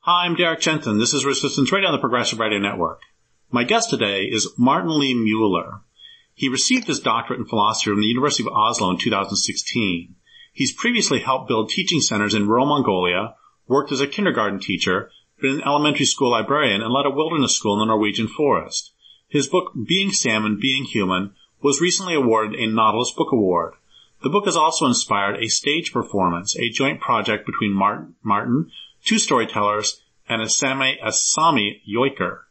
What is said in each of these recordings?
Hi, I'm Derrick Jensen. This is Resistance Radio on the Progressive Radio Network. My guest today is Martin Lee Mueller. He received his doctorate in philosophy from the University of Oslo in 2016. He's previously helped build teaching centers in rural Mongolia, worked as a kindergarten teacher, been an elementary school librarian, and led a wilderness school in the Norwegian forest. His book, Being Salmon, Being Human, was recently awarded a Nautilus Book Award. The book has also inspired a stage performance, a joint project between Martin, two storytellers, and a Sami joiker.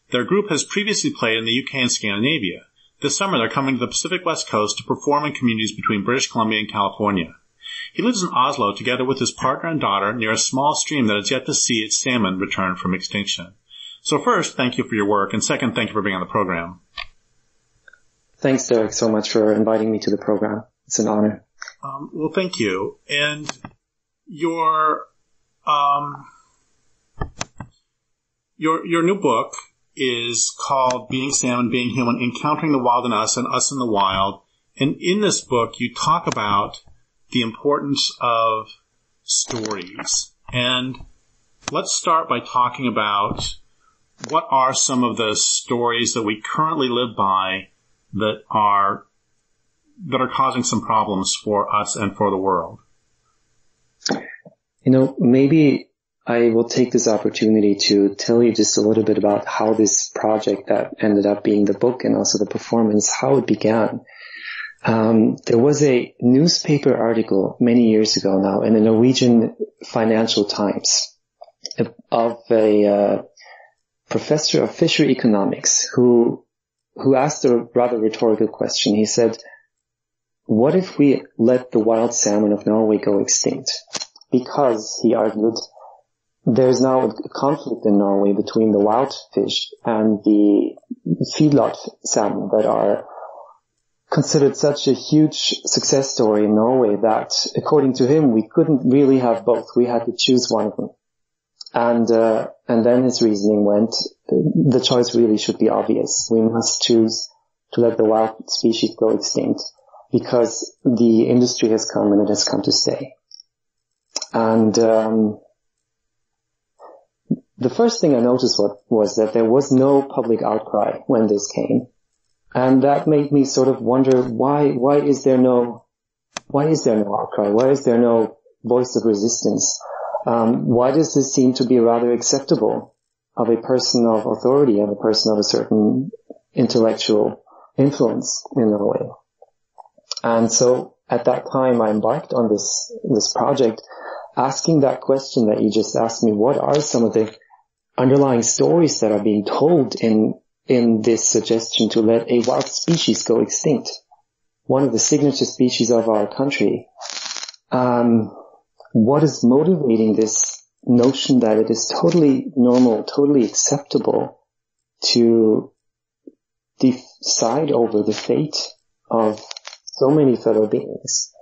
Their group has previously played in the UK and Scandinavia. This summer they're coming to the Pacific West Coast to perform in communities between British Columbia and California. He lives in Oslo together with his partner and daughter near a small stream that has yet to see its salmon return from extinction. So first, thank you for your work, and second, thank you for being on the program. Thanks, Derek, so much for inviting me to the program. It's an honor. Well, thank you. And your new book is called Being Salmon, Being Human, Encountering the Wild in Us and Us in the Wild. And in this book, you talk about the importance of stories. And let's start by talking about what are some of the stories that we currently live by that are causing some problems for us and for the world. Maybe I will take this opportunity to tell you just a little bit about how this project that ended up being the book and also the performance, how it began. There was a newspaper article many years ago now in the Norwegian Financial Times of a professor of fishery economics who asked a rather rhetorical question. He said, what if we let the wild salmon of Norway go extinct? Because, he argued, there's now a conflict in Norway between the wild fish and the feedlot salmon that are considered such a huge success story in Norway that, according to him, we couldn't really have both. We had to choose one of them. And then his reasoning went, the choice really should be obvious. We must choose to let the wild species go extinct because the industry has come and it has come to stay. And the first thing I noticed was that there was no public outcry when this came. And that made me sort of wonder, why is there no outcry? Why is there no voice of resistance? Why does this seem to be rather acceptable of a person of authority and a person of a certain intellectual influence in Norway? And so at that time I embarked on this project asking that question that you just asked me. What are some of the underlying stories that are being told in this suggestion to let a wild species go extinct? One of the signature species of our country. What is motivating this notion that it is totally normal, totally acceptable to decide over the fate of so many fellow beings?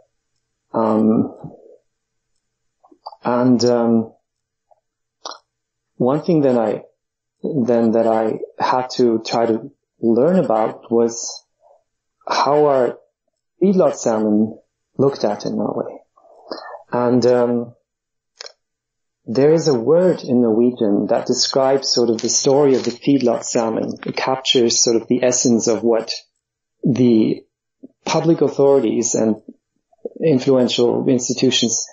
One thing that I had to try to learn about was how are feedlot salmon looked at in Norway. And there is a word in Norwegian that describes sort of the story of the feedlot salmon. It captures sort of the essence of what the public authorities and influential institutions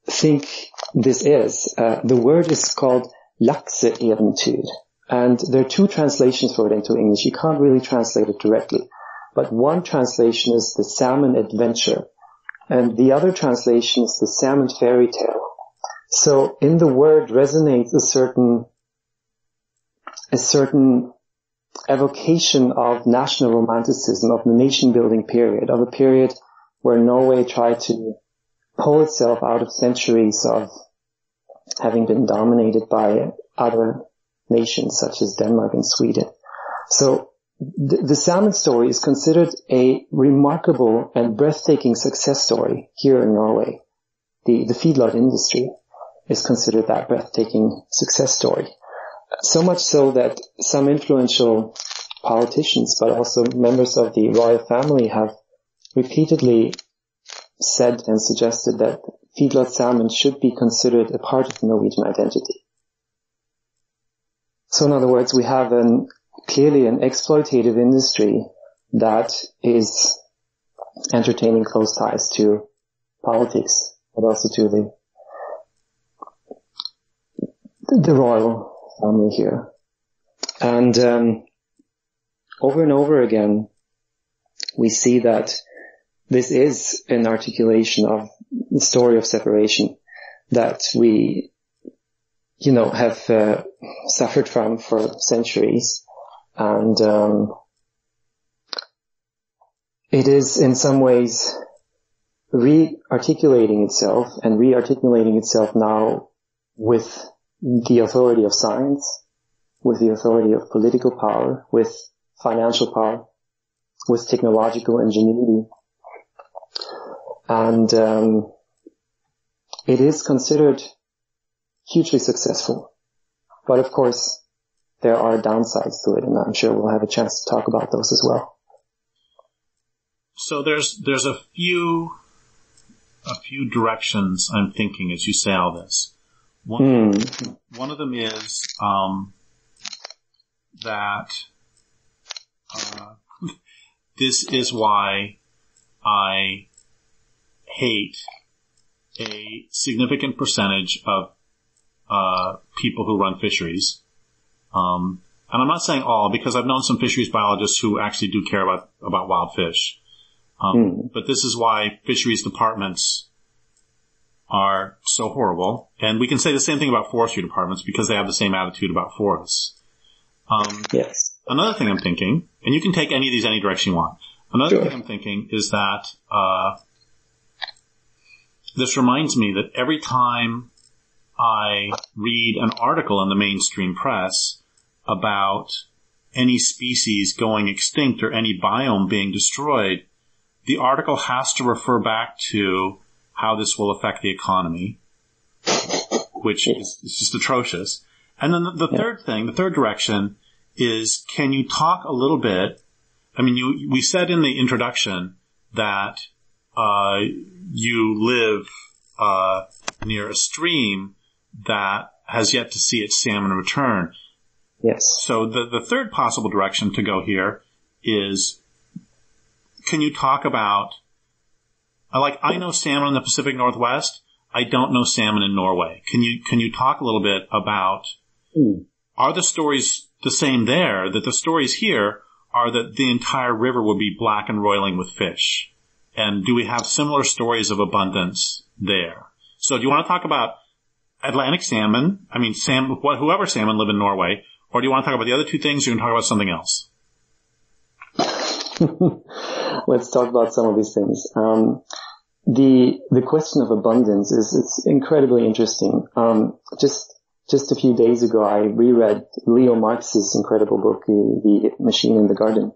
think this is. The word is called lakseeventyr, and there are two translations for it into English. You can't really translate it directly, but one translation is the salmon adventure, and the other translation is the salmon fairy tale. So in the word resonates a certain evocation of national romanticism, of the nation building period, of a period where Norway tried to pull itself out of centuries of having been dominated by other nations such as Denmark and Sweden. So the salmon story is considered a remarkable and breathtaking success story here in Norway. The feedlot industry is considered that breathtaking success story. So much so that some influential politicians, but also members of the royal family, have repeatedly said and suggested that feedlot salmon should be considered a part of the Norwegian identity. So in other words, we have clearly an exploitative industry that is entertaining close ties to politics, but also to the royal family here. And over and over again, we see that this is an articulation of the story of separation that we, have suffered from for centuries. And it is in some ways re-articulating itself now with the authority of science, with the authority of political power, with financial power, with technological ingenuity. And it is considered hugely successful. But of course, there are downsides to it, and I'm sure we'll have a chance to talk about those as well. So there's a few directions I'm thinking as you say all this. One of them is that this is why I hate a significant percentage of people who run fisheries. And I'm not saying all, because I've known some fisheries biologists who actually do care about wild fish. But this is why fisheries departments are so horrible. And we can say the same thing about forestry departments because they have the same attitude about forests. Yes. Another thing I'm thinking, and you can take any of these any direction you want. Another thing I'm thinking is that this reminds me that every time I read an article in the mainstream press about any species going extinct or any biome being destroyed, the article has to refer back to how this will affect the economy, which is just atrocious. And then the third direction is, can you talk a little bit? I mean, we said in the introduction that you live near a stream that has yet to see its salmon return. Yes. So the third possible direction to go here is, can you talk about, I know salmon in the Pacific Northwest. I don't know salmon in Norway. Can you talk a little bit about, are the stories the same there, that the stories here are that the entire river would be black and roiling with fish? And do we have similar stories of abundance there? So do you want to talk about Atlantic salmon? I mean, whoever salmon live in Norway, or do you want to talk about the other two things, or you can talk about something else? Let's talk about some of these things. The question of abundance it's incredibly interesting. Just a few days ago, I reread Leo Marx's incredible book, The Machine in the Garden.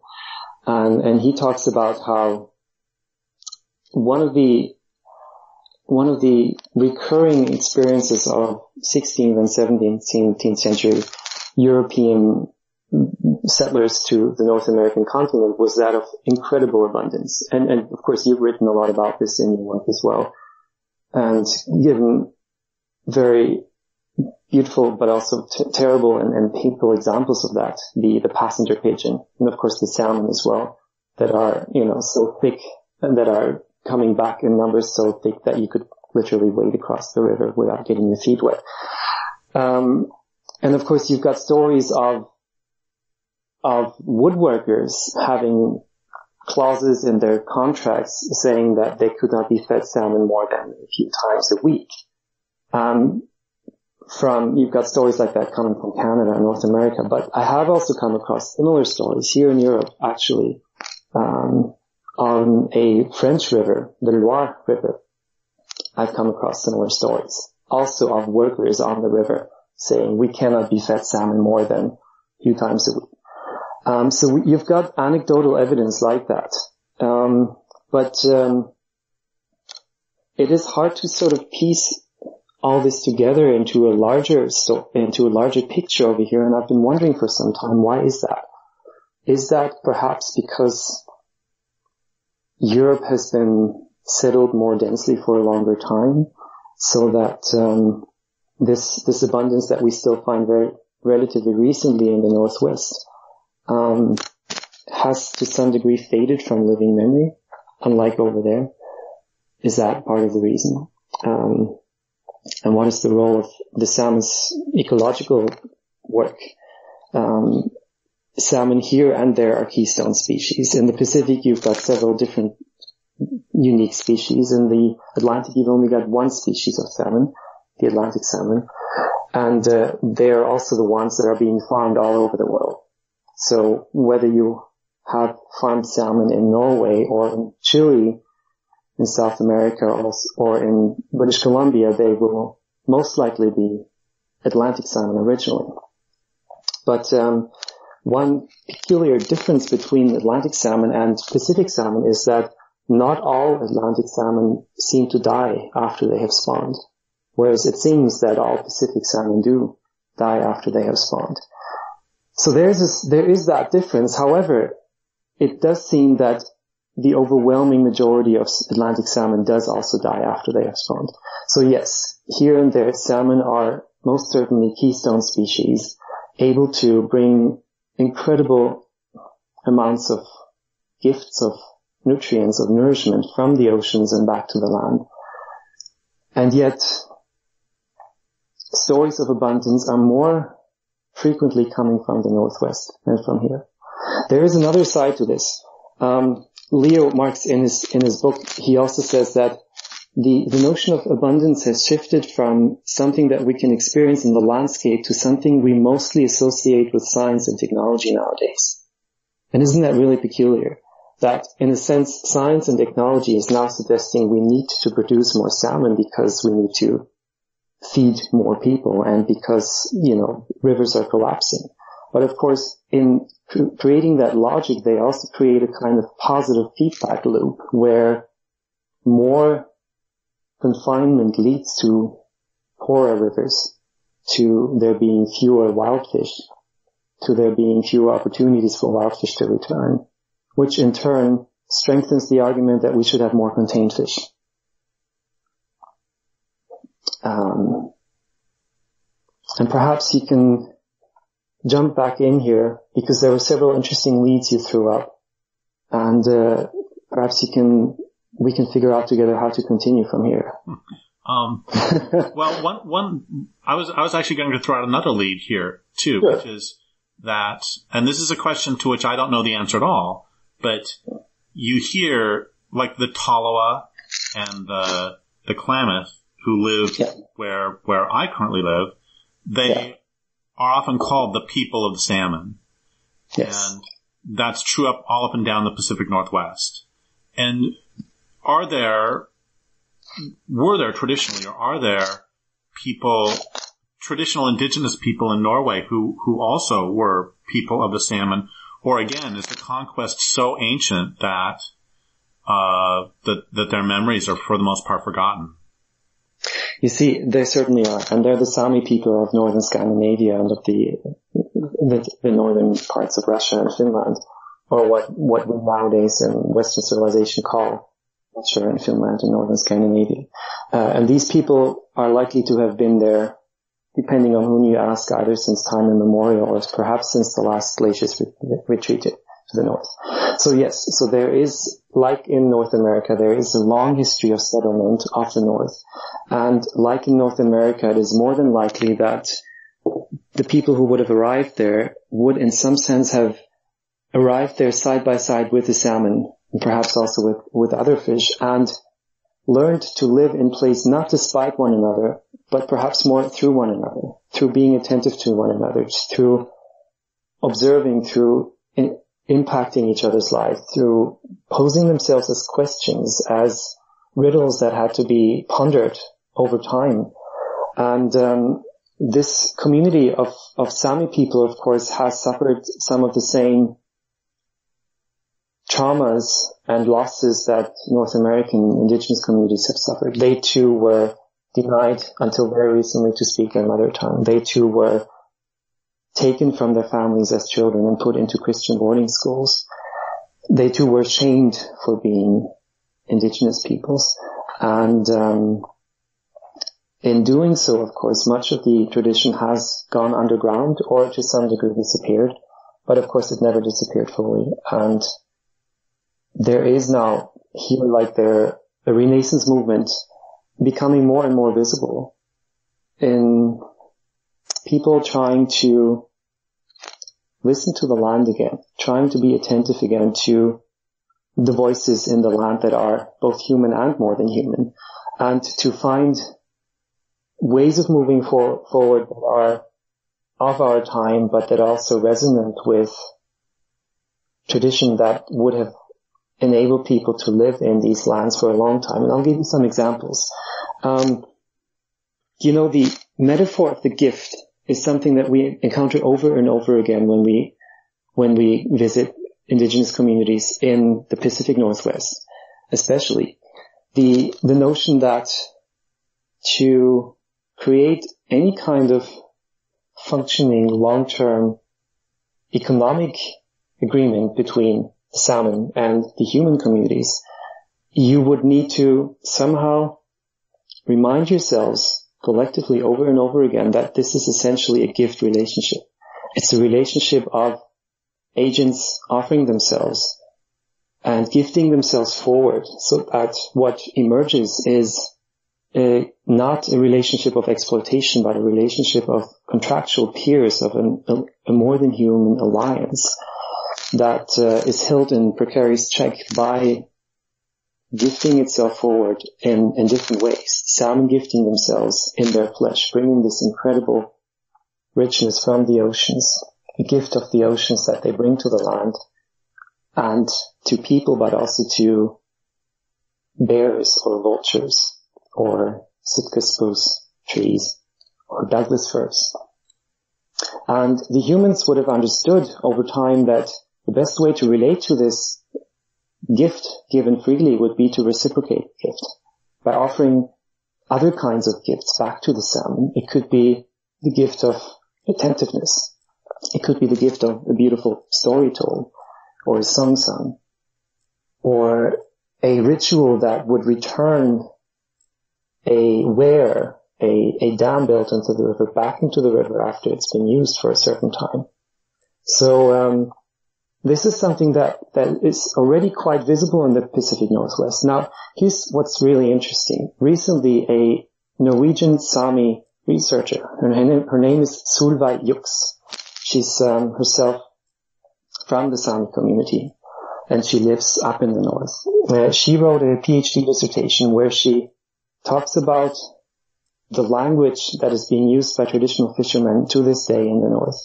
And he talks about how one of the recurring experiences of 16th and 17th century European settlers to the North American continent was that of incredible abundance. And of course, you've written a lot about this in your work as well, and given very beautiful but also terrible and painful examples of that. The passenger pigeon, and of course the salmon as well, that are, so thick and that are coming back in numbers so thick that you could literally wade across the river without getting your feet wet. And of course you've got stories of woodworkers having clauses in their contracts saying that they could not be fed salmon more than a few times a week. You've got stories like that coming from Canada and North America, but I have also come across similar stories here in Europe, actually, on a French river, the Loire River. I've come across similar stories, also of workers on the river saying we cannot be fed salmon more than a few times a week. So you've got anecdotal evidence like that. But it is hard to sort of piece all this together into a larger picture over here. And I've been wondering for some time, why is that? Is that perhaps because Europe has been settled more densely for a longer time, so that this abundance that we still find very relatively recently in the Northwest, has to some degree faded from living memory, unlike over there. Is that part of the reason? And what is the role of the salmon's ecological work? Salmon here and there are keystone species. In the Pacific, you've got several different unique species. In the Atlantic, you've only got one species of salmon, the Atlantic salmon. And they are also the ones that are being farmed all over the world. So whether you have farmed salmon in Norway or in Chile, in South America, or in British Columbia, they will most likely be Atlantic salmon originally. But one peculiar difference between Atlantic salmon and Pacific salmon is that not all Atlantic salmon seem to die after they have spawned, whereas it seems that all Pacific salmon do die after they have spawned. So there is that difference. However, it does seem that the overwhelming majority of Atlantic salmon does also die after they have spawned. So yes, here and there, salmon are most certainly keystone species, able to bring incredible amounts of gifts of nutrients, of nourishment from the oceans and back to the land. And yet, stories of abundance are more frequently coming from the Northwest than from here. There is another side to this. Leo Marx in his book, he also says that the notion of abundance has shifted from something that we can experience in the landscape to something we mostly associate with science and technology nowadays. And isn't that really peculiar? That, in a sense, science and technology is now suggesting we need to produce more salmon because we need to feed more people and because, rivers are collapsing. But of course, in creating that logic, they also create a kind of positive feedback loop where more confinement leads to poorer rivers, to there being fewer wild fish, to there being fewer opportunities for wild fish to return, which in turn strengthens the argument that we should have more contained fish. And perhaps you can jump back in here because there were several interesting leads you threw up, and perhaps we can figure out together how to continue from here. Well, I was actually going to throw out another lead here too, sure. Which is that, and this is a question to which I don't know the answer at all, but you hear like the Tolowa and the Klamath who live where I currently live, they are often called the people of the salmon. Yes. And that's true all up and down the Pacific Northwest. And were there traditionally, or are there people, traditional indigenous people in Norway who also were people of the salmon? Or again, is the conquest so ancient that their memories are for the most part forgotten? You see, they certainly are, and they're the Sami people of northern Scandinavia and of the northern parts of Russia and Finland, or what we nowadays in Western civilization call Russia and Finland and northern Scandinavia. And these people are likely to have been there, depending on whom you ask, either since time immemorial or perhaps since the last glaciers retreated to the north. So yes, so there is, like in North America, there is a long history of settlement of the north. And like in North America, it is more than likely that the people who would have arrived there would in some sense have arrived there side by side with the salmon, and perhaps also with other fish, and learned to live in place not despite one another, but perhaps more through one another, through being attentive to one another, through observing, through impacting each other's lives, through posing themselves as questions, as riddles that had to be pondered over time. And this community of Sami people, of course, has suffered some of the same traumas and losses that North American indigenous communities have suffered. They too were denied until very recently to speak their mother tongue. They too were taken from their families as children and put into Christian boarding schools. They too were shamed for being indigenous peoples. And in doing so, of course, much of the tradition has gone underground or to some degree disappeared, but of course it never disappeared fully. And there is now here a Renaissance movement becoming more and more visible in people trying to listen to the land again, trying to be attentive again to the voices in the land that are both human and more than human, and to find ways of moving forward that are of our time, but that are also resonant with tradition that would have enabled people to live in these lands for a long time. And I'll give you some examples. The metaphor of the gift is something that we encounter over and over again when we visit indigenous communities in the Pacific Northwest, especially. The notion that to create any kind of functioning long-term economic agreement between the salmon and the human communities, you would need to somehow remind yourselves collectively over and over again that this is essentially a gift relationship. It's a relationship of agents offering themselves and gifting themselves forward, so that what emerges is not a relationship of exploitation, but a relationship of contractual peers, of a more than human alliance that is held in precarious check by gifting itself forward in different ways. Salmon gifting themselves in their flesh, bringing this incredible richness from the oceans, a gift of the oceans that they bring to the land and to people, but also to bears or vultures or Sitka spruce trees or Douglas firs. And the humans would have understood over time that the best way to relate to this gift given freely would be to reciprocate the gift by offering other kinds of gifts back to the salmon. It could be the gift of attentiveness. It could be the gift of a beautiful story told or a song sung, or a ritual that would return a dam built into the river back into the river after it's been used for a certain time. So this is something that is already quite visible in the Pacific Northwest. Now, here's what's really interesting. Recently, a Norwegian Sami researcher, her name is Solveig Jux. She's herself from the Sami community, and she lives up in the north. She wrote a PhD dissertation where she talks about the language that is being used by traditional fishermen to this day in the north.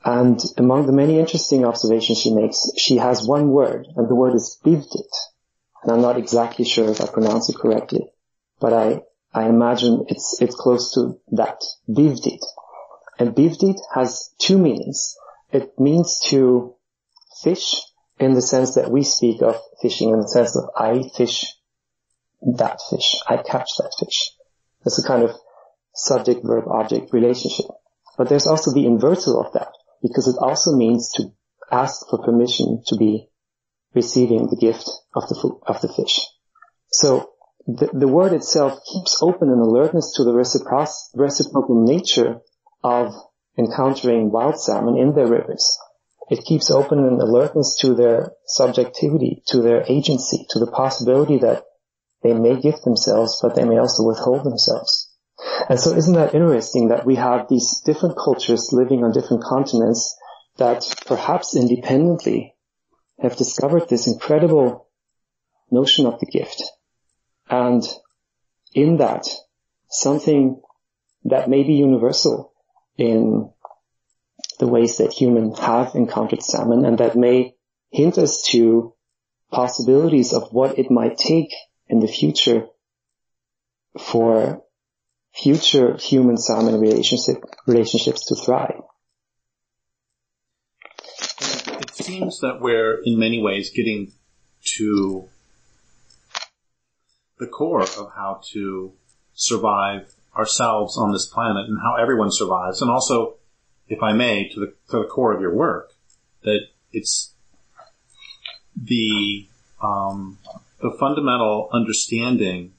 And among the many interesting observations she makes, she has one word, and the word is bivdit. And I'm not exactly sure if I pronounce it correctly, but I imagine it's close to that, bivdit. And bivdit has two meanings. It means to fish in the sense that we speak of fishing, in the sense of I fish that fish, I catch that fish. That's a kind of subject-verb-object relationship. But there's also the inverse of that, because it also means to ask for permission to be receiving the gift of the fish. So the word itself keeps open an alertness to the reciprocal nature of encountering wild salmon in their rivers. It keeps open an alertness to their subjectivity, to their agency, to the possibility that they may gift themselves, but they may also withhold themselves. And so isn't that interesting that we have these different cultures living on different continents that perhaps independently have discovered this incredible notion of the gift. And in that, something that may be universal in the ways that humans have encountered salmon, and that may hint us to possibilities of what it might take in the future for future human-salmon relationships to thrive. It seems that we're, in many ways, getting to the core of how to survive ourselves on this planet and how everyone survives. And also, if I may, to the core of your work, that it's the fundamental understanding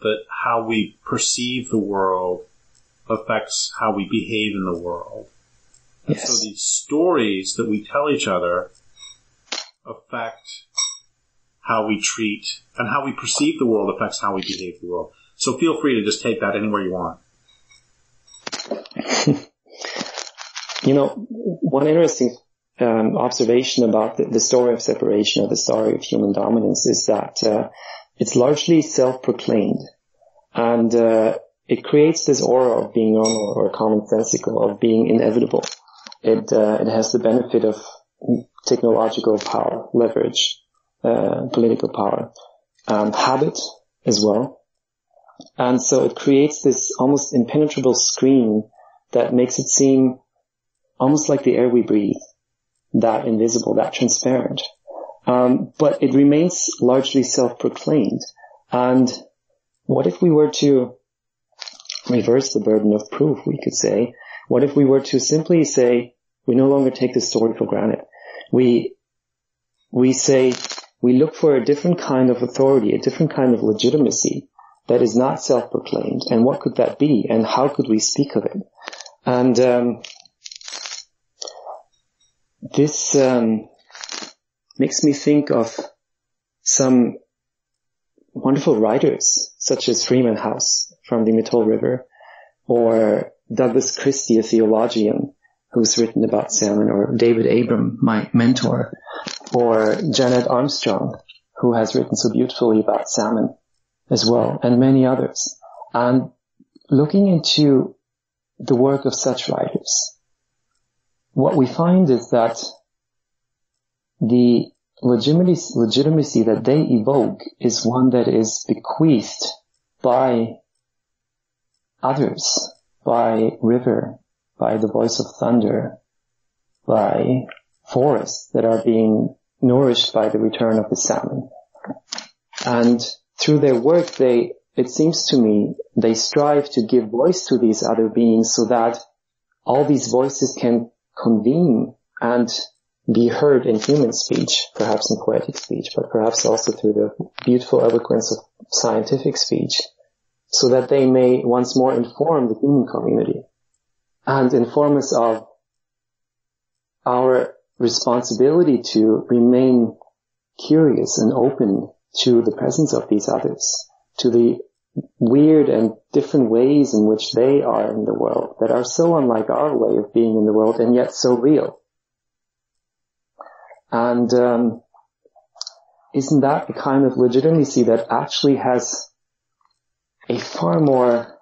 that how we perceive the world affects how we behave in the world. And Yes. so these stories that we tell each other affect how we treat and how we perceive the world affects how we behave in the world. So feel free to just take that anywhere you want. One interesting observation about the story of separation, or the story of human dominance, is that it's largely self-proclaimed, and it creates this aura of being normal or commonsensical, of being inevitable. It has the benefit of technological power, leverage, political power, habit as well. And so it creates this almost impenetrable screen that makes it seem almost like the air we breathe, that invisible, that transparent. But it remains largely self-proclaimed. And what if we were to reverse the burden of proof, we could say? What if we were to simply say, we no longer take this story for granted? We say, we look for a different kind of authority, a different kind of legitimacy that is not self-proclaimed. And what could that be? And how could we speak of it? And this makes me think of some wonderful writers, such as Freeman House from the Mittol River, or Douglas Christie, a theologian who's written about salmon, or David Abram, my mentor, or Janet Armstrong, who has written so beautifully about salmon as well, and many others. And looking into the work of such writers, what we find is that the legitimacy that they evoke is one that is bequeathed by others, by river, by the voice of thunder, by forests that are being nourished by the return of the salmon. And through their work, it seems to me, they strive to give voice to these other beings so that all these voices can convene and be heard in human speech, perhaps in poetic speech, but perhaps also through the beautiful eloquence of scientific speech, so that they may once more inform the human community and inform us of our responsibility to remain curious and open to the presence of these others, to the weird and different ways in which they are in the world that are so unlike our way of being in the world and yet so real. And isn't that the kind of legitimacy that actually has a far more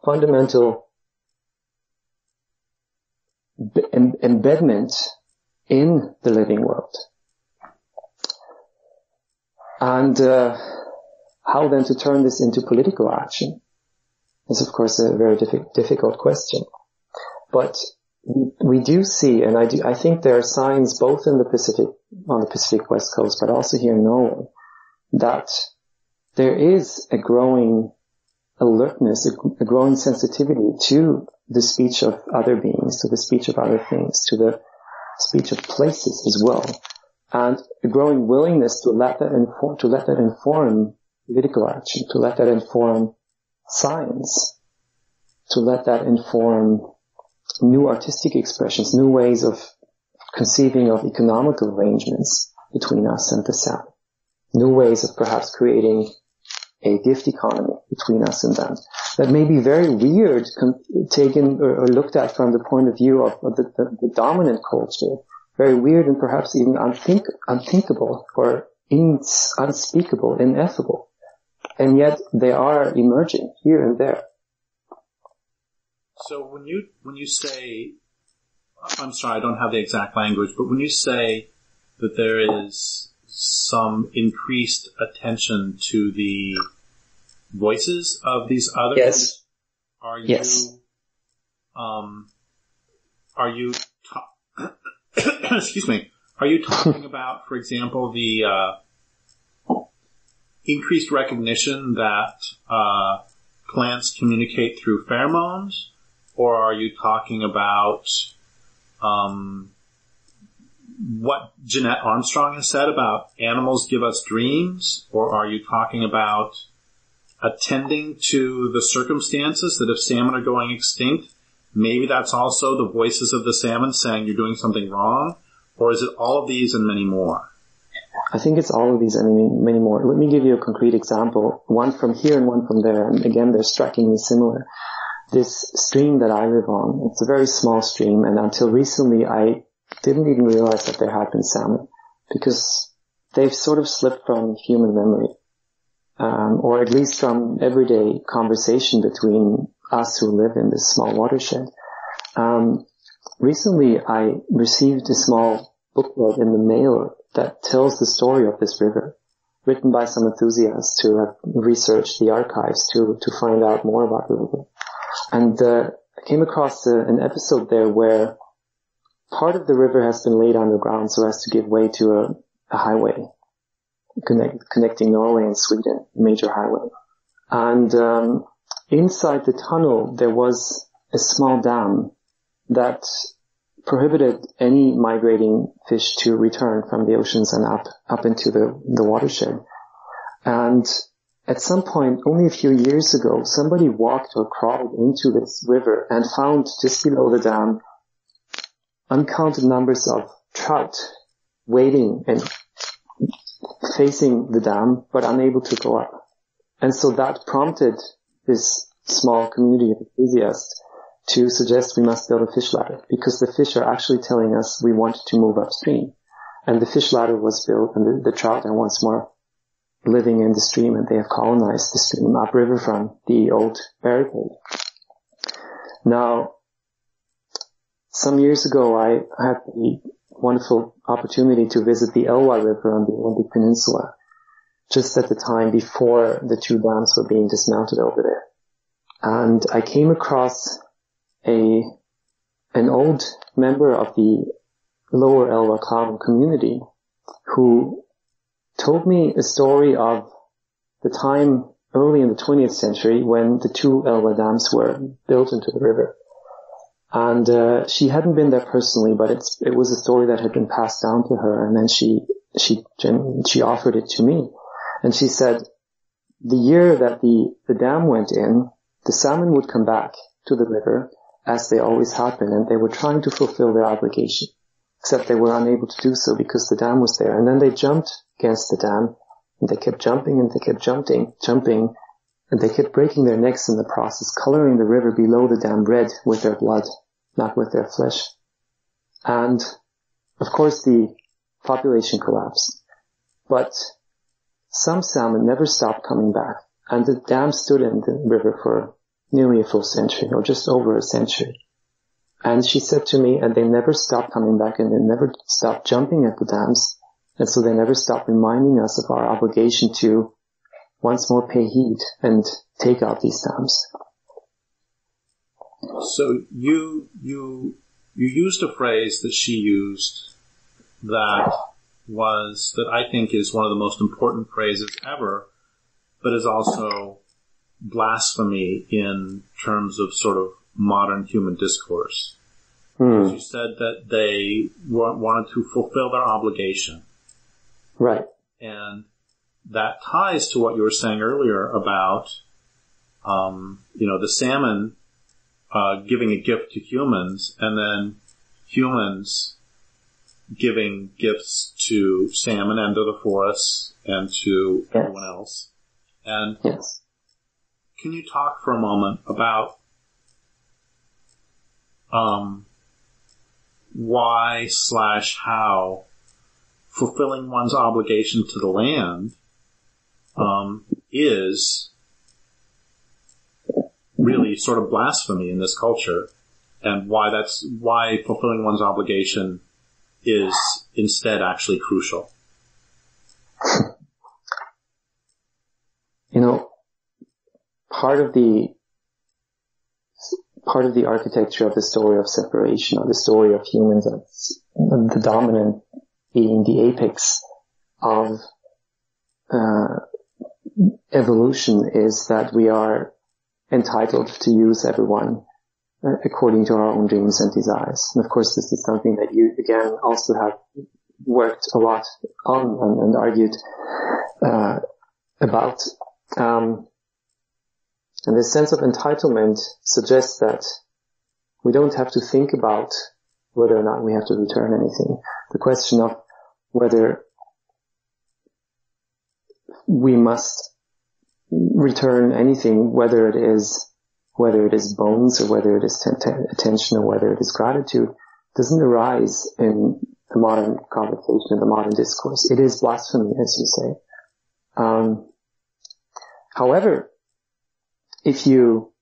fundamental embedment in the living world? And how then to turn this into political action is, of course, a very difficult question. But we do see, and I think there are signs both in the Pacific, on the Pacific West Coast, but also here in Norway, that there is a growing alertness, a growing sensitivity to the speech of other beings, to the speech of other things, to the speech of places as well, and a growing willingness to let that inform political action, to let that inform science, to let that inform new artistic expressions, new ways of conceiving of economical arrangements between us and the South, new ways of perhaps creating a gift economy between us and them. That may be very weird, taken or looked at from the point of view of the dominant culture, very weird and perhaps even unthinkable or unspeakable, ineffable. And yet they are emerging here and there. So when you say, I'm sorry, I don't have the exact language, but when you say that there is some increased attention to the voices of these others, yes. Are you, yes. Excuse me, are you talking about, for example, the increased recognition that plants communicate through pheromones? Or are you talking about what Jeanette Armstrong has said about animals give us dreams, or are you talking about attending to the circumstances that if salmon are going extinct, maybe that's also the voices of the salmon saying you're doing something wrong? Or is it all of these and many more? I think it's all of these and many more. Let me give you a concrete example, one from here and one from there. And again, they're strikingly similar. This stream that I live on, it's a very small stream, and until recently I didn't even realize that there had been salmon, because they've sort of slipped from human memory, or at least from everyday conversation between us who live in this small watershed. Recently I received a small booklet in the mail that tells the story of this river, written by some enthusiasts who have researched the archives to find out more about the river. And I came across an episode there where part of the river has been laid underground so as to give way to a highway connecting Norway and Sweden, a major highway. And inside the tunnel there was a small dam that prohibited any migrating fish to return from the oceans and up into the watershed. And at some point, only a few years ago, somebody walked or crawled into this river and found just below the dam uncounted numbers of trout waiting and facing the dam, but unable to go up. And so that prompted this small community of enthusiasts to suggest we must build a fish ladder, because the fish are actually telling us we want to move upstream. And the fish ladder was built, and the trout are once more living in the stream, and they have colonized the stream upriver from the old barricade. Now, some years ago, I had the wonderful opportunity to visit the Elwha River on the Olympic Peninsula, just at the time before the two dams were being dismounted over there. And I came across an old member of the lower Elwha Clown community who told me a story of the time early in the 20th century when the two Elwha dams were built into the river. And she hadn't been there personally, but it was a story that had been passed down to her, and then she offered it to me. And she said, the year that the dam went in, the salmon would come back to the river, as they always had been, and they were trying to fulfill their obligation, except they were unable to do so because the dam was there. And then they jumped against the dam, and they kept jumping, and they kept jumping, and they kept breaking their necks in the process, coloring the river below the dam red with their blood, not with their flesh. And, of course, the population collapsed. But some salmon never stopped coming back, and the dam stood in the river for nearly a full century, or just over a century. And she said to me, and they never stopped coming back, and they never stopped jumping at the dams, and so they never stopped reminding us of our obligation to once more pay heed and take out these dams. So you used a phrase that she used that I think is one of the most important phrases ever, but is also blasphemy in terms of sort of modern human discourse. You said that they wanted to fulfill their obligation. Right. And that ties to what you were saying earlier about, the salmon giving a gift to humans, and then humans giving gifts to salmon and to the forests and to everyone else. And can you talk for a moment about why/how fulfilling one's obligation to the land is really sort of blasphemy in this culture, and why fulfilling one's obligation is instead actually crucial? Part of the architecture of the story of separation, or the story of humans as the dominant being the apex of evolution, is that we are entitled to use everyone according to our own dreams and desires. And of course, this is something that you, again, also have worked a lot on and argued about. And this sense of entitlement suggests that we don't have to think about whether or not we have to return anything. The question of whether we must return anything, whether it is bones or whether it is attention or whether it is gratitude, doesn't arise in the modern conversation, in the modern discourse. It is blasphemy, as you say. However, if you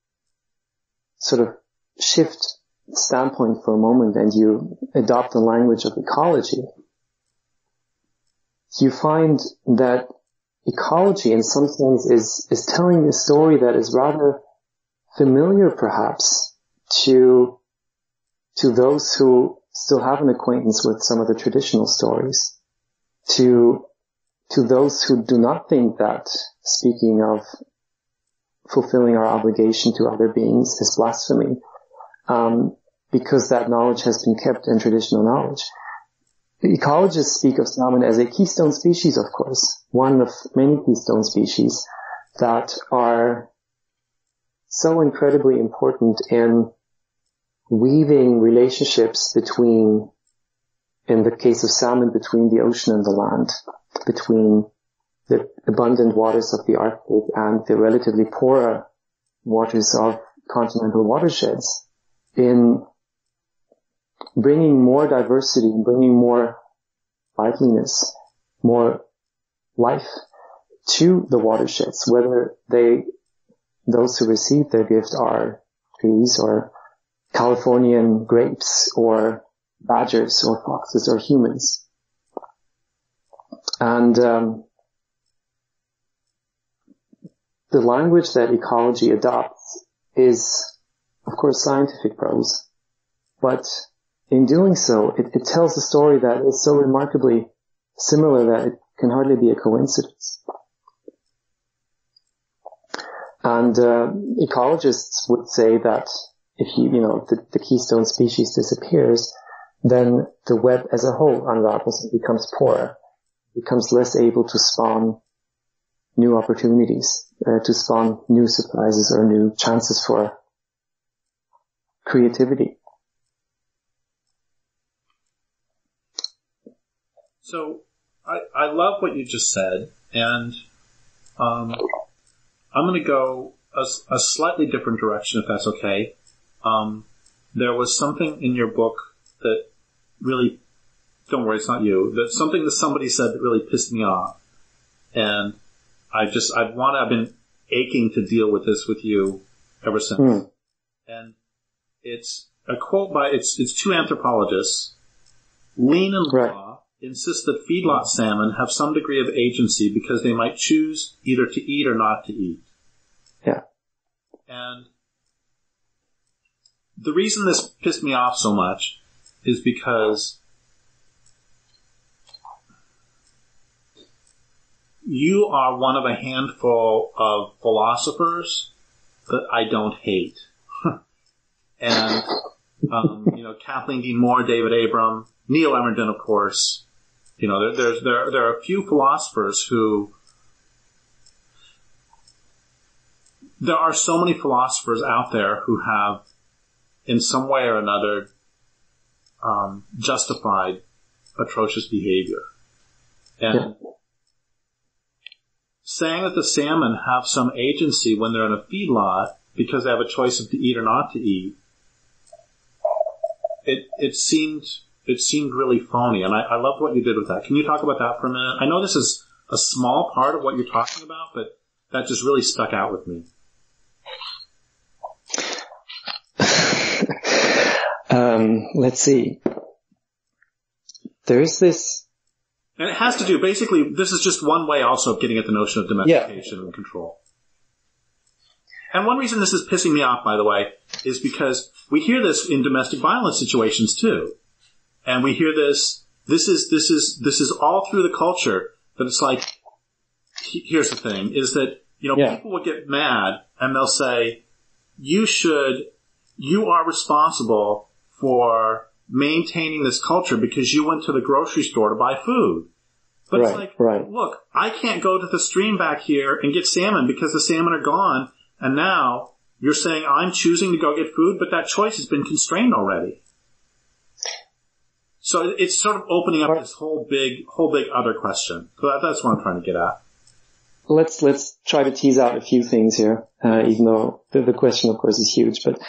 sort of shift standpoint for a moment and you adopt the language of ecology, you find that ecology in some sense is telling a story that is rather familiar perhaps to those who still have an acquaintance with some of the traditional stories, to those who do not think that speaking of fulfilling our obligation to other beings is blasphemy, because that knowledge has been kept in traditional knowledge. Ecologists speak of salmon as a keystone species, of course, one of many keystone species that are so incredibly important in weaving relationships between, in the case of salmon, between the ocean and the land, between the abundant waters of the Arctic and the relatively poorer waters of continental watersheds, in bringing more diversity, bringing more liveliness, more life to the watersheds, whether those who receive their gift are trees or Californian grapes or badgers or foxes or humans. And the language that ecology adopts is, of course, scientific prose, but in doing so, it tells a story that is so remarkably similar that it can hardly be a coincidence. And ecologists would say that if the keystone species disappears, then the web as a whole unravels and becomes poorer, becomes less able to spawn new opportunities, to spawn new surprises or new chances for creativity. So I love what you just said, and I'm going to go a slightly different direction, if that's okay. There was something in your book that really, don't worry, it's not you, that something that somebody said that really pissed me off. And I've been aching to deal with this with you ever since. And it's a quote by, it's two anthropologists, Lean and Law, insist that feedlot salmon have some degree of agency because they might choose either to eat or not to eat. Yeah. And the reason this pissed me off so much is because you are one of a handful of philosophers that I don't hate. And, Kathleen Dean Moore, David Abram, Neil Emerton, of course. There are a few philosophers who, there are so many philosophers out there who have, in some way or another, justified atrocious behavior. And saying that the salmon have some agency when they're in a feedlot because they have a choice of to eat or not to eat, it seemed really phony, and I loved what you did with that. Can you talk about that for a minute? I know this is a small part of what you're talking about, but that just really stuck out with me. Let's see. There's this... And it has to do, basically, this is just one way also of getting at the notion of domestication and control. And one reason this is pissing me off, by the way, is because we hear this in domestic violence situations too. And we hear this is all through the culture, that it's like, here's the thing, is that, people will get mad and they'll say, you should you are responsible for maintaining this culture because you went to the grocery store to buy food. But it's like, look, I can't go to the stream back here and get salmon because the salmon are gone, and now you're saying I'm choosing to go get food, but that choice has been constrained already. So it's sort of opening up this whole big other question. So that's what I'm trying to get at. Let's try to tease out a few things here, even though the question, of course, is huge. But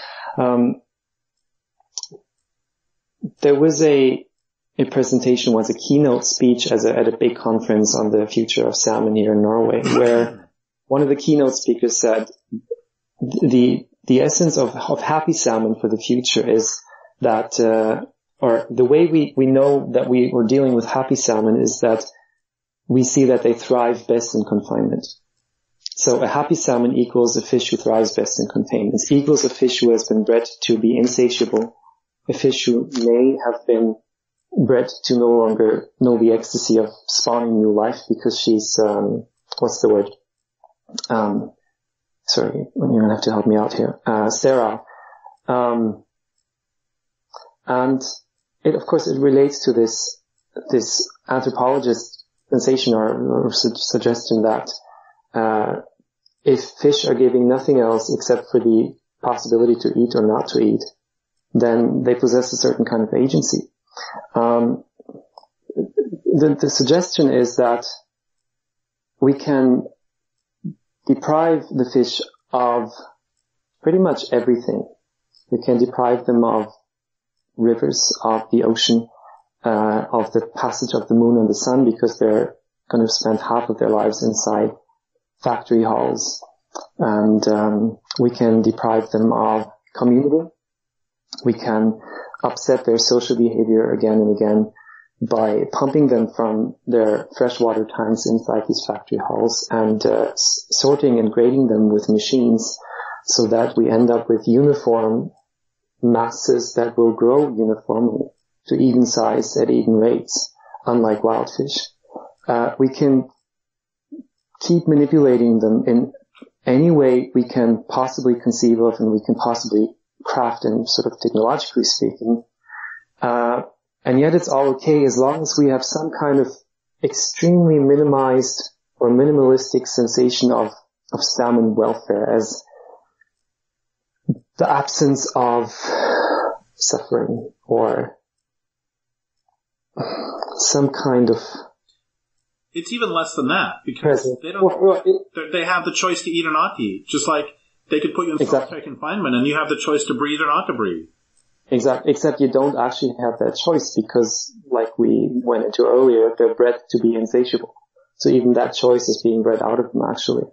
there was a presentation once, a keynote speech at a big conference on the future of salmon here in Norway, where one of the keynote speakers said the essence of happy salmon for the future is that, or the way we know that we are dealing with happy salmon is that we see that they thrive best in confinement. So a happy salmon equals a fish who thrives best in confinement. It equals a fish who has been bred to be insatiable, a fish who may have been bred to no longer know the ecstasy of spawning new life because she's, what's the word? Sorry, you're going to have to help me out here. Sterile. And it, of course, it relates to this anthropologist sensation or suggestion that, if fish are giving nothing else except for the possibility to eat or not to eat, then they possess a certain kind of agency. The suggestion is that we can deprive the fish of pretty much everything. We can deprive them of rivers, of the ocean, of the passage of the moon and the sun, because they're going to spend half of their lives inside factory halls. And we can deprive them of community. We can upset their social behavior again and again by pumping them from their freshwater tanks inside these factory halls and sorting and grading them with machines so that we end up with uniform masses that will grow uniformly to even size at even rates, unlike wild fish. We can keep manipulating them in any way we can possibly conceive of and we can possibly craft and sort of technologically speaking. And yet it's all okay as long as we have some kind of extremely minimized or minimalistic sensation of salmon welfare as the absence of suffering or some kind of... It's even less than that because they have the choice to eat or not to eat. Just like they could put you in solitary confinement and you have the choice to breathe or not to breathe. Exactly. Except you don't actually have that choice because, like we went into earlier, they're bred to be insatiable. So even that choice is being bred out of them actually.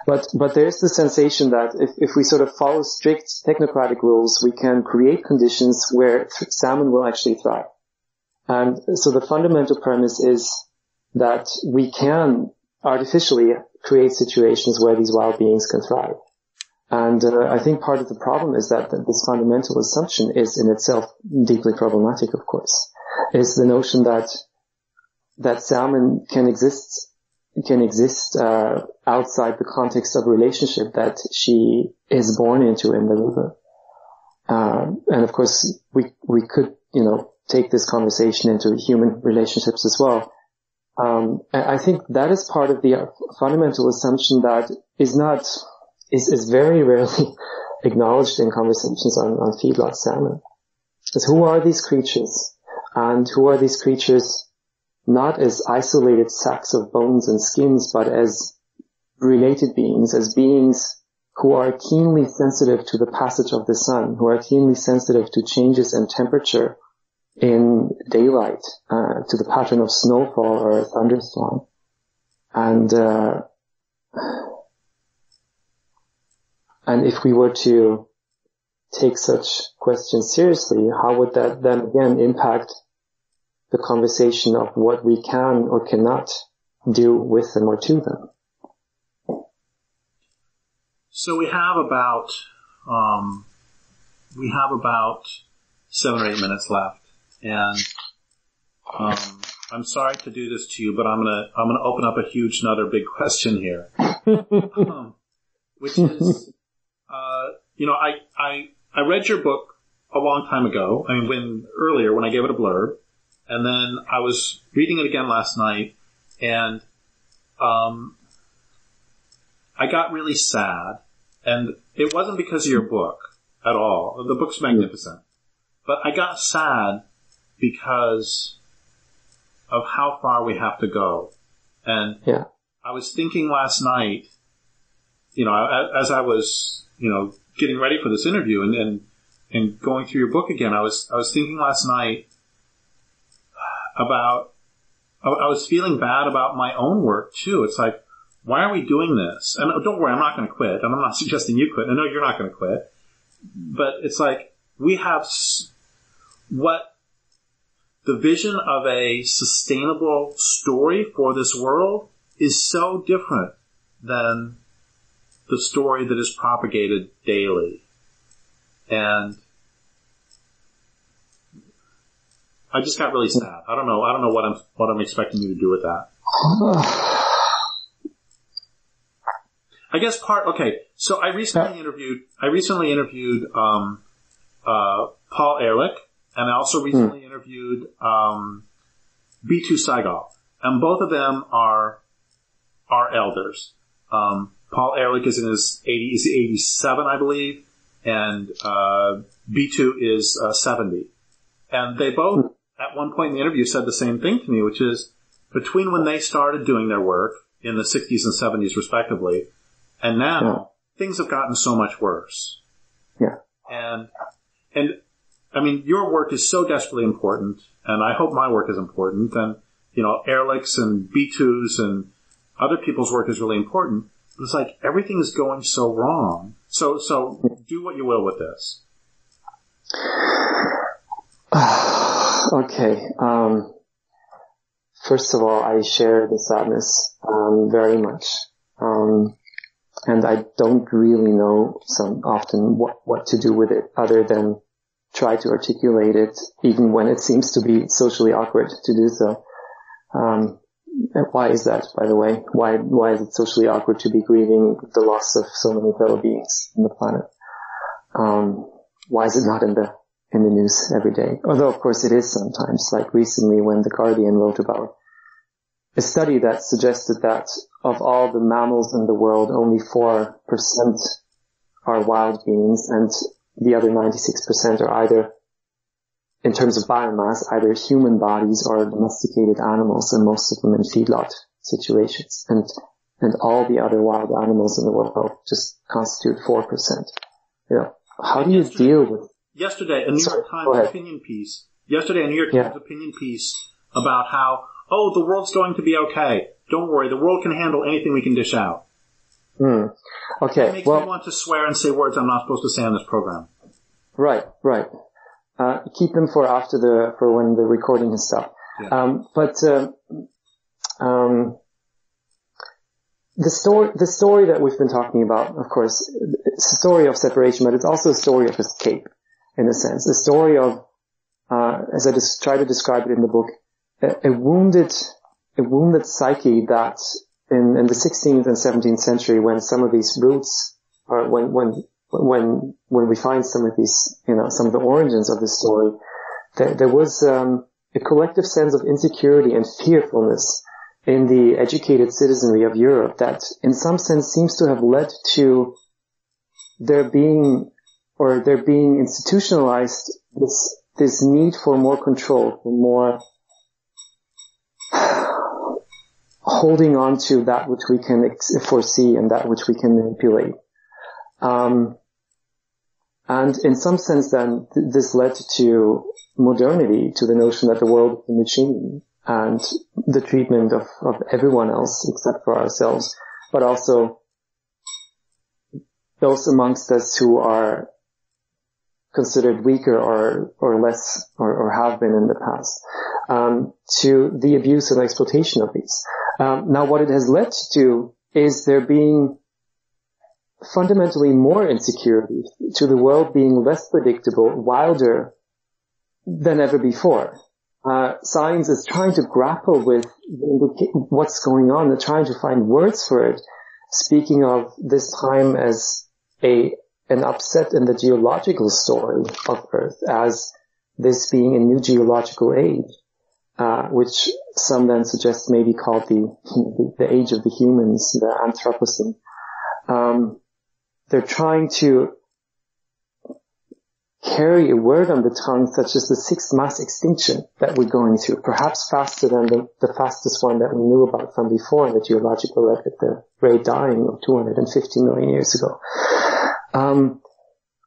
But there's the sensation that if we sort of follow strict technocratic rules, we can create conditions where salmon will actually thrive. And so the fundamental premise is that we can artificially create situations where these wild beings can thrive. And I think part of the problem is that this fundamental assumption is in itself deeply problematic, of course, is the notion that salmon can exist outside the context of a relationship that she is born into in the river. And of course, we could, take this conversation into human relationships as well. And I think that is part of the fundamental assumption that is very rarely acknowledged in conversations on feedlot salmon. Is who are these creatures? And who are these creatures not as isolated sacks of bones and skins, but as related beings, as beings who are keenly sensitive to the passage of the sun, who are keenly sensitive to changes in temperature in daylight, to the pattern of snowfall or a thunderstorm. And if we were to take such questions seriously, how would that then again impact the conversation of what we can or cannot do with them or to them? So we have about 7 or 8 minutes left, and I'm sorry to do this to you, but I'm gonna open up a huge, another big question here, which is, I read your book a long time ago. I mean, earlier when I gave it a blurb, and then I was reading it again last night, and I got really sad, and it wasn't because of your book at all. The book's magnificent, but I got sad because of how far we have to go. And I was thinking last night, as I was, getting ready for this interview and going through your book again, I was thinking last night about, I was feeling bad about my own work too. It's like, why are we doing this? And don't worry, I'm not going to quit. And I'm not suggesting you quit. I know you're not going to quit. But it's like, we have what the vision of a sustainable story for this world is so different than the story that is propagated daily. And I just got really sad. I don't know what I'm expecting you to do with that. I guess so I recently interviewed Paul Ehrlich, and I also recently interviewed B2 Saigal, and both of them are elders. Paul Ehrlich is in his 87, I believe, and B2 is 70. And they both, at one point in the interview, said the same thing to me, which is, between when they started doing their work in the 60s and 70s respectively, and now, things have gotten so much worse. Yeah. And I mean, your work is so desperately important, and I hope my work is important, and, Ehrlich's and B2's and other people's work is really important. But it's like, everything is going so wrong. So do what you will with this. Okay. First of all, I share the sadness, very much. And I don't really know often what to do with it other than try to articulate it, even when it seems to be socially awkward to do so. Why is that, by the way? Why is it socially awkward to be grieving the loss of so many fellow beings on the planet? Why is it not in the news every day? Although, of course, it is sometimes. Like recently when The Guardian wrote about a study that suggested that of all the mammals in the world, only 4% are wild beings, and the other 96% are either, in terms of biomass, either human bodies or domesticated animals, and most of them in feedlot situations. And all the other wild animals in the world just constitute 4%. How do you deal with... Yesterday, a New York Times opinion piece about how, the world's going to be okay. Don't worry, the world can handle anything we can dish out. Okay. It makes me want to swear and say words I'm not supposed to say on this program. Right. Keep them for when the recording is stopped. Yeah. The story that we've been talking about, of course, it's a story of separation, but it's also a story of escape, in a sense. A story of, as I just try to describe it in the book, a wounded psyche that in the 16th and 17th century, when some of these roots, or when we find some of these, some of the origins of this story, there was a collective sense of insecurity and fearfulness in the educated citizenry of Europe that in some sense seems to have led to there being institutionalized this need for more control, for more holding on to that which we can foresee and that which we can manipulate. And in some sense then, this led to modernity, to the notion that the world is a machine and the treatment of everyone else except for ourselves, but also those amongst us who are considered weaker or less or have been in the past, to the abuse and exploitation of these. Now what it has led to is there being fundamentally more insecurity, to the world being less predictable, wilder than ever before. Science is trying to grapple with what's going on. They're trying to find words for it, speaking of this time as a an upset in the geological story of Earth as this being a new geological age, which some then suggest may be called the age of the humans, the Anthropocene. They're trying to carry a word on the tongue such as the sixth mass extinction that we're going through, perhaps faster than the fastest one that we knew about from before in the geological record, the great dying of 250 million years ago.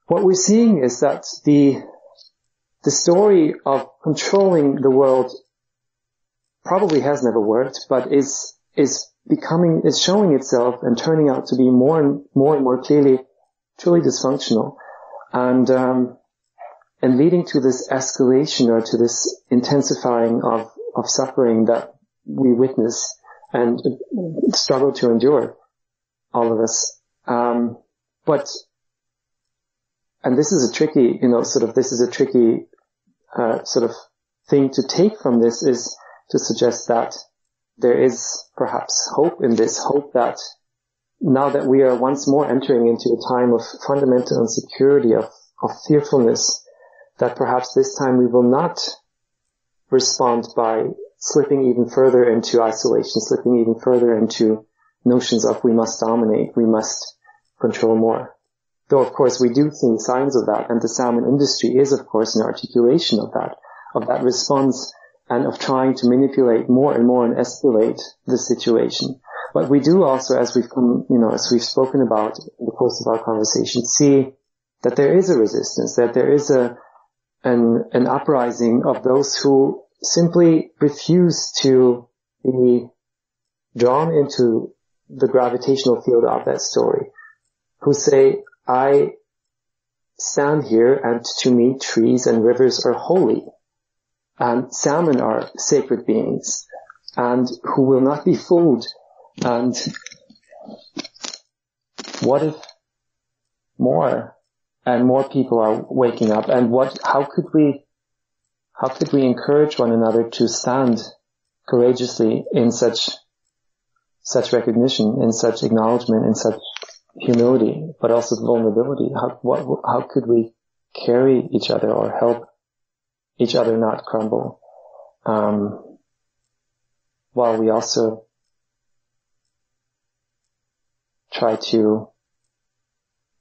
What we're seeing is that the story of controlling the world probably has never worked, but is showing itself and turning out to be more and more clearly truly dysfunctional, and leading to this escalation or to this intensifying of suffering that we witness and struggle to endure, all of us. And this is a tricky, sort of thing to take from this, is to suggest that there is perhaps hope in this, hope that now that we are once more entering into a time of fundamental insecurity, of fearfulness, that perhaps this time we will not respond by slipping even further into isolation, slipping even further into notions of we must dominate, we must control more. Though, of course, we do see signs of that, and the salmon industry is, of course, an articulation of that response and of trying to manipulate more and more and escalate the situation. But we do also, as we've spoken about in the course of our conversation, see that there is a resistance, that there is an uprising of those who simply refuse to be drawn into the gravitational field of that story, who say, I stand here, and to me trees and rivers are holy, and salmon are sacred beings, and who will not be fooled. And what if more and more people are waking up? And how could we encourage one another to stand courageously in such recognition, in such acknowledgement, in such humility, but also vulnerability? How could we carry each other or help each other not crumble, while we also try to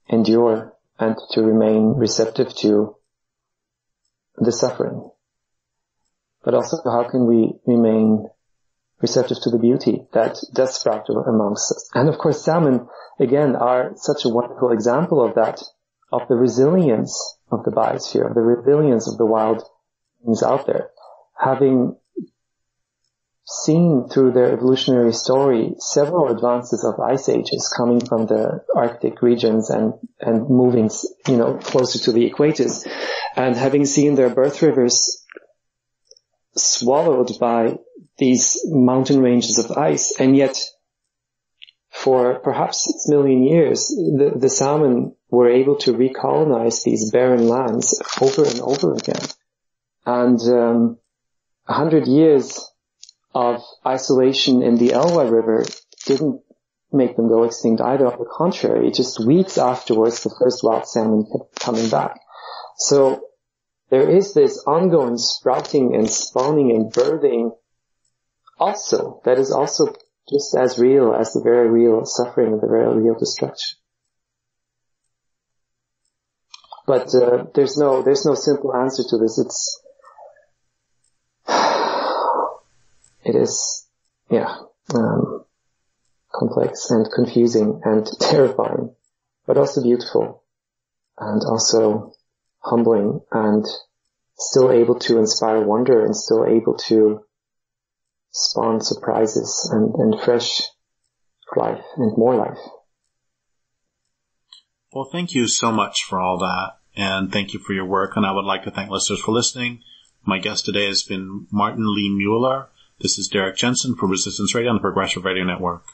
endure and to remain receptive to the suffering? But also, how can we remain receptive to the beauty that does sprout amongst us? And of course, salmon, again, are such a wonderful example of that, of the resilience of the biosphere, of the resilience of the wild things out there. Having seen through their evolutionary story several advances of ice ages coming from the Arctic regions and moving, closer to the equators, and having seen their birth rivers swallowed by these mountain ranges of ice, and yet for perhaps 6 million years, the salmon were able to recolonize these barren lands over and over again. And 100 years of isolation in the Elwha River didn't make them go extinct either. On the contrary, just weeks afterwards, the first wild salmon kept coming back. So there is this ongoing sprouting and spawning and birthing also, that is also just as real as the very real suffering and the very real destruction. But there's no simple answer to this. It is complex and confusing and terrifying, but also beautiful and also humbling, and still able to inspire wonder, and still able to spawn surprises and fresh life and more life. Well, thank you so much for all that, and thank you for your work. And I would like to thank listeners for listening. My guest today has been Martin Lee Mueller. This is Derrick Jensen for Resistance Radio on the Progressive Radio Network.